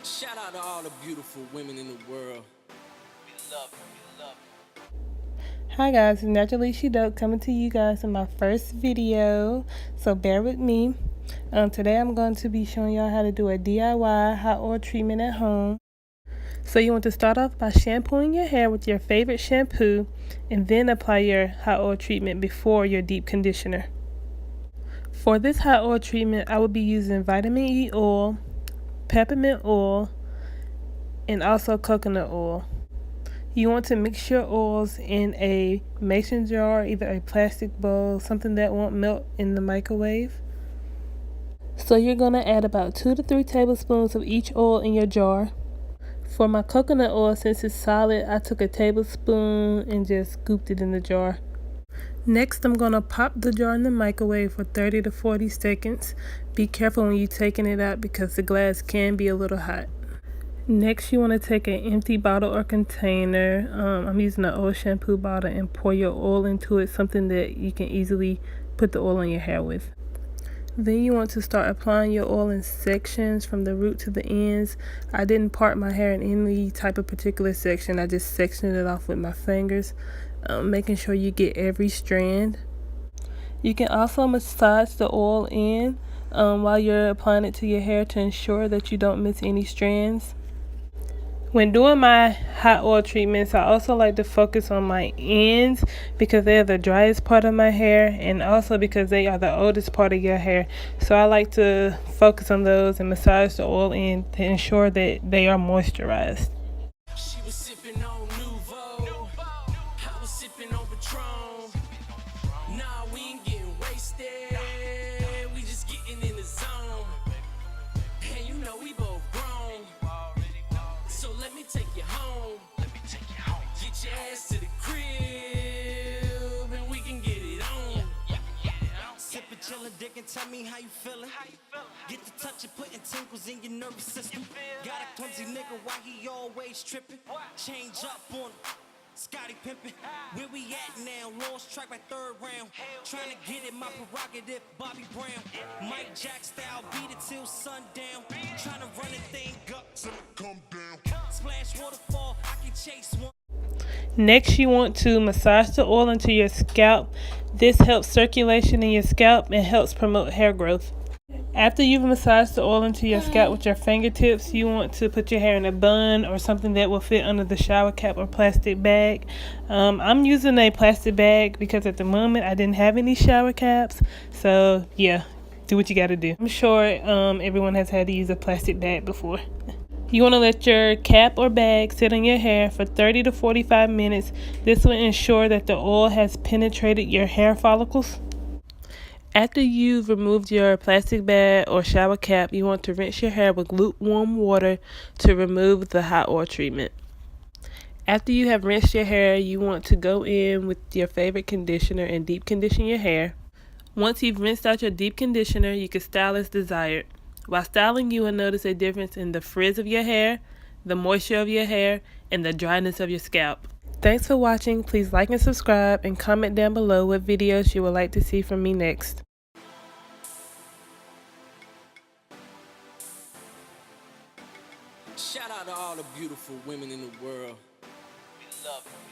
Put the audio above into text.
Shout out to all the beautiful women in the world. We love you, we love you. Hi guys, it's Naturally She Dope coming to you guys in my first video, so bear with me. Today I'm going to be showing y'all how to do a DIY hot oil treatment at home. So you want to start off by shampooing your hair with your favorite shampoo and then apply your hot oil treatment before your deep conditioner. For this hot oil treatment, I will be using vitamin E oil, peppermint oil, and also coconut oil. You want to mix your oils in a mason jar, either a plastic bowl, something that won't melt in the microwave. So you're going to add about 2 to 3 tablespoons of each oil in your jar. For my coconut oil, since it's solid, I took a tablespoon and just scooped it in the jar. Next, I'm going to pop the jar in the microwave for 30 to 40 seconds. Be careful when you're taking it out because the glass can be a little hot. Next, you want to take an empty bottle or container. I'm using an old shampoo bottle and pour your oil into it, something that you can easily put the oil on your hair with. Then you want to start applying your oil in sections from the root to the ends. I didn't part my hair in any type of particular section. I just sectioned it off with my fingers, making sure you get every strand. You can also massage the oil in while you're applying it to your hair to ensure that you don't miss any strands. When doing my hot oil treatments, I also like to focus on my ends because they are the driest part of my hair and also because they are the oldest part of your hair. So I like to focus on those and massage the oil in to ensure that they are moisturized. She was sipping on Nouveau. I was sipping on Patron. Nah, we ain't getting wasted. We just getting in the zone. And you know we both grown. So let me take you home. Get your ass to the crib and we can get it on. Sippin', chillin', diggin', tell me how you feelin'. Get the touch of putting tinkles in your nervous system. Got a clumsy nigga, why he always trippin'? Change up on him, Scotty pimpin'. Where we at now? Lost track by third round. Tryna get it, my prerogative, Bobby Brown. Mike Jack style, beat it till sundown. Tryna run the thing up till it come down. Splash waterfall, I can chase one. Next, you want to massage the oil into your scalp. This helps circulation in your scalp and helps promote hair growth. After you've massaged the oil into your scalp with your fingertips, you want to put your hair in a bun or something that will fit under the shower cap or plastic bag. I'm using a plastic bag because at the moment I didn't have any shower caps. So yeah, do what you gotta do. I'm sure everyone has had to use a plastic bag before. You want to let your cap or bag sit on your hair for 30 to 45 minutes. This will ensure that the oil has penetrated your hair follicles. After you've removed your plastic bag or shower cap, you want to rinse your hair with lukewarm water to remove the hot oil treatment. After you have rinsed your hair, you want to go in with your favorite conditioner and deep condition your hair. Once you've rinsed out your deep conditioner, you can style as desired. While styling, you will notice a difference in the frizz of your hair, the moisture of your hair, and the dryness of your scalp. Thanks for watching. Please like and subscribe and comment down below what videos you would like to see from me next. Shout out to all the beautiful women in the world. We love you.